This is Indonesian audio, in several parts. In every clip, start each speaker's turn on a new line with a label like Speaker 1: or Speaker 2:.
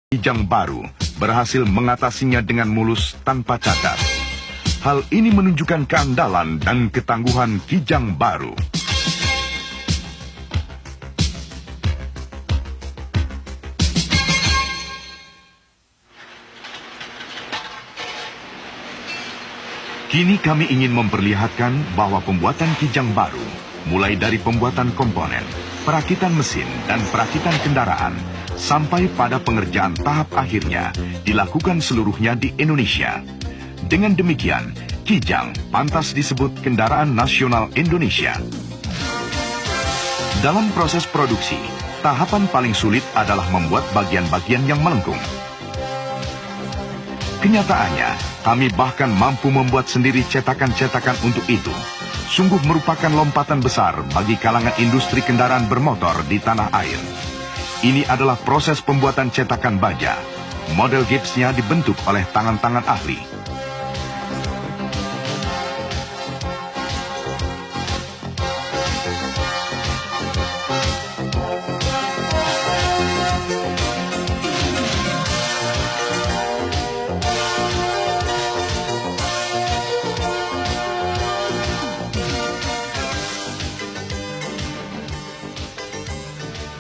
Speaker 1: Kijang baru berhasil mengatasinya dengan mulus tanpa cacat. Hal ini menunjukkan keandalan dan ketangguhan Kijang baru. Kini kami ingin memperlihatkan bahwa pembuatan Kijang baru, mulai dari pembuatan komponen, perakitan mesin, dan perakitan kendaraan, sampai pada pengerjaan tahap akhirnya, dilakukan seluruhnya di Indonesia. Dengan demikian, Kijang pantas disebut kendaraan nasional Indonesia. Dalam proses produksi, tahapan paling sulit adalah membuat bagian-bagian yang melengkung. Kenyataannya, kami bahkan mampu membuat sendiri cetakan-cetakan untuk itu. Sungguh merupakan lompatan besar bagi kalangan industri kendaraan bermotor di tanah air. Ini adalah proses pembuatan cetakan baja. Model gipsnya dibentuk oleh tangan-tangan ahli.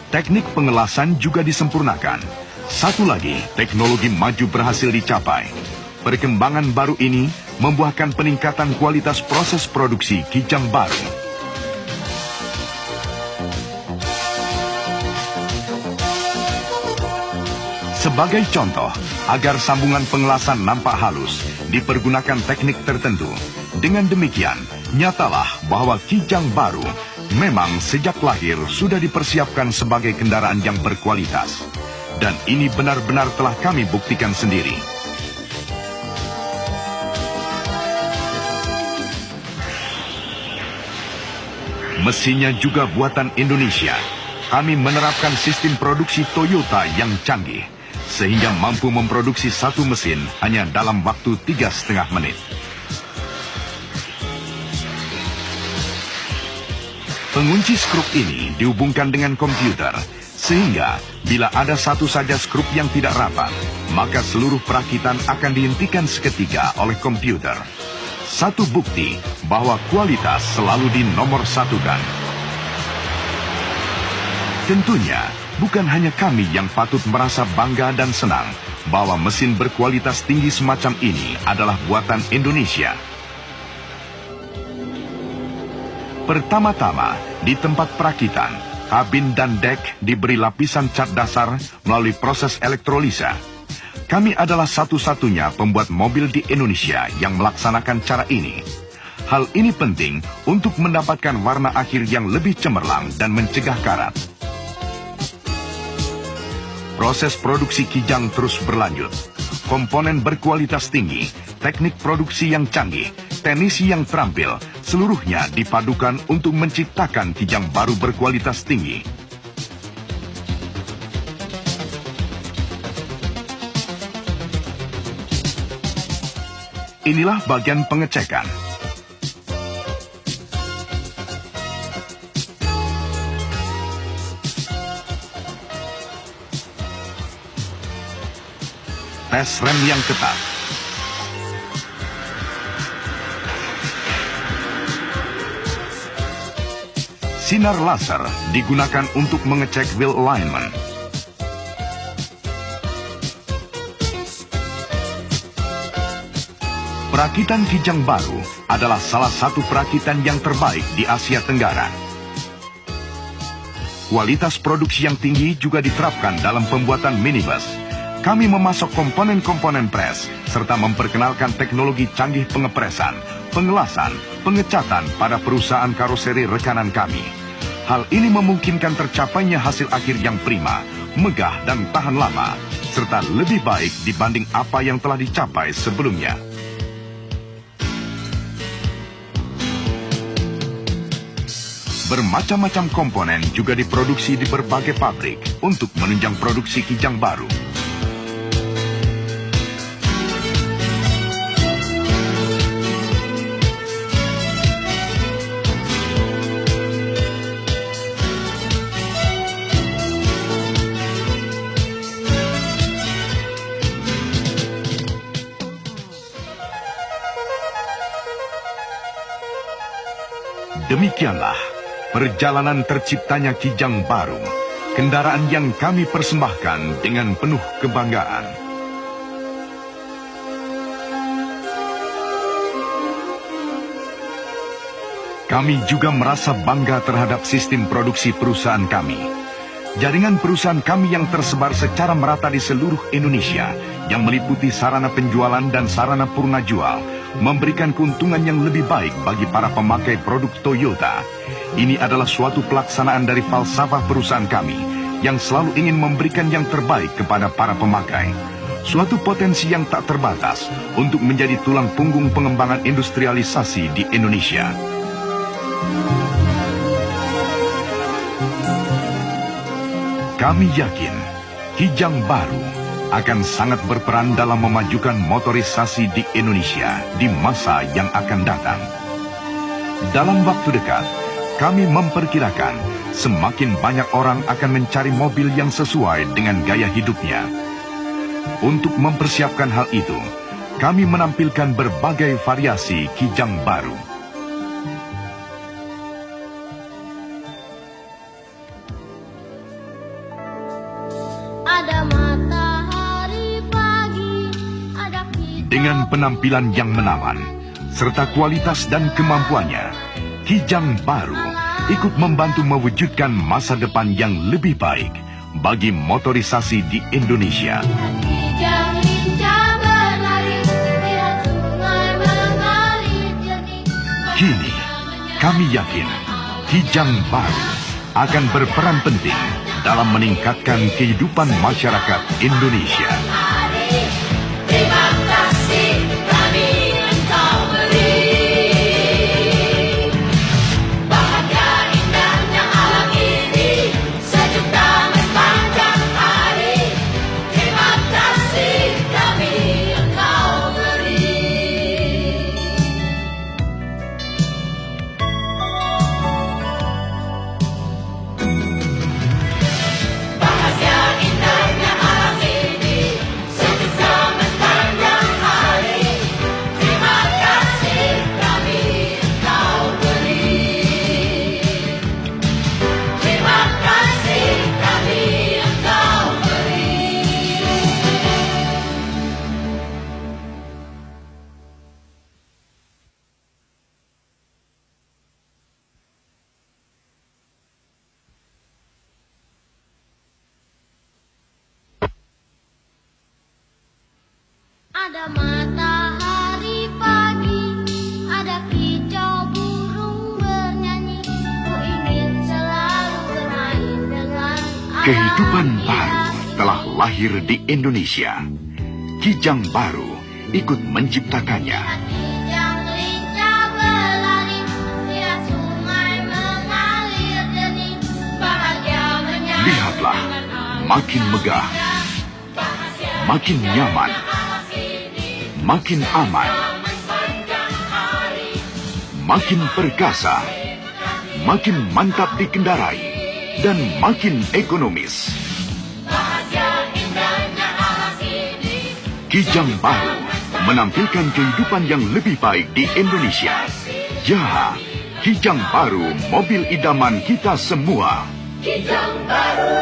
Speaker 1: Teknik pengelasan juga disempurnakan. Satu lagi, teknologi maju berhasil dicapai. Perkembangan baru ini membuahkan peningkatan kualitas proses produksi Kijang baru. Sebagai contoh, agar sambungan pengelasan nampak halus, dipergunakan teknik tertentu. Dengan demikian, nyatalah bahwa Kijang baru memang sejak lahir sudah dipersiapkan sebagai kendaraan yang berkualitas. Dan ini benar-benar telah kami buktikan sendiri. Mesinnya juga buatan Indonesia. Kami menerapkan sistem produksi Toyota yang canggih, sehingga mampu memproduksi satu mesin hanya dalam waktu 3,5 menit. Pengunci skrup ini dihubungkan dengan komputer, sehingga bila ada satu saja skrup yang tidak rapat, maka seluruh perakitan akan dihentikan seketika oleh komputer. Satu bukti bahwa kualitas selalu dinomorsatukan. Tentunya, bukan hanya kami yang patut merasa bangga dan senang bahwa mesin berkualitas tinggi semacam ini adalah buatan Indonesia. Pertama-tama, di tempat perakitan, kabin dan dek diberi lapisan cat dasar melalui proses elektrolisa. Kami adalah satu-satunya pembuat mobil di Indonesia yang melaksanakan cara ini. Hal ini penting untuk mendapatkan warna akhir yang lebih cemerlang dan mencegah karat. Proses produksi Kijang terus berlanjut. Komponen berkualitas tinggi, teknik produksi yang canggih, teknisi yang terampil, seluruhnya dipadukan untuk menciptakan Kijang baru berkualitas tinggi. Inilah bagian pengecekan. Tes rem yang ketat. Sinar laser digunakan untuk mengecek wheel alignment. Perakitan Kijang baru adalah salah satu perakitan yang terbaik di Asia Tenggara. Kualitas produksi yang tinggi juga diterapkan dalam pembuatan minibus. Kami memasok komponen-komponen pres, serta memperkenalkan teknologi canggih pengepresan, pengelasan, pengecatan pada perusahaan karoseri rekanan kami. Hal ini memungkinkan tercapainya hasil akhir yang prima, megah dan tahan lama, serta lebih baik dibanding apa yang telah dicapai sebelumnya. Bermacam-macam komponen juga diproduksi di berbagai pabrik untuk menunjang produksi Kijang baru. Demikianlah perjalanan terciptanya Kijang Baru, kendaraan yang kami persembahkan dengan penuh kebanggaan. Kami juga merasa bangga terhadap sistem produksi perusahaan kami. Jaringan perusahaan kami yang tersebar secara merata di seluruh Indonesia, yang meliputi sarana penjualan dan sarana purna jual, memberikan keuntungan yang lebih baik bagi para pemakai produk Toyota. Ini adalah suatu pelaksanaan dari falsafah perusahaan kami, yang selalu ingin memberikan yang terbaik kepada para pemakai. Suatu potensi yang tak terbatas untuk menjadi tulang punggung pengembangan industrialisasi di Indonesia. Kami yakin Kijang Baru akan sangat berperan dalam memajukan motorisasi di Indonesia di masa yang akan datang. Dalam waktu dekat, kami memperkirakan semakin banyak orang akan mencari mobil yang sesuai dengan gaya hidupnya. Untuk mempersiapkan hal itu, kami menampilkan berbagai variasi Kijang Baru. Dengan penampilan yang menawan, serta kualitas dan kemampuannya, Kijang Baru ikut membantu mewujudkan masa depan yang lebih baik bagi motorisasi di Indonesia. Kini, kami yakin Kijang Baru akan berperan penting dalam meningkatkan kehidupan masyarakat Indonesia. Terima kasih kami engkau beri. Bahagia indahnya alam ini, sejuk damai sepanjang hari. Terima kasih kami engkau beri. Bahagia indahnya alam ini, sejuk damai sepanjang hari. Terima kasih kami engkau beri. Terima kasih kami engkau beri. Ada matahari pagi, ada kicau burung bernyanyi. Ku ingin selalu bermain dengan alam. Kehidupan baru telah lahir di Indonesia. Kijang Baru ikut menciptakannya. Kijang lincah berlari, lihat sungai mengalir jernih. Bahagia menyambut. Lihatlah, makin megah, makin nyaman, makin aman, makin perkasa, makin mantap dikendarai, dan makin ekonomis. Kijang Baru menampilkan kehidupan yang lebih baik di Indonesia. Ya, Kijang Baru, mobil idaman kita semua. Kijang Baru.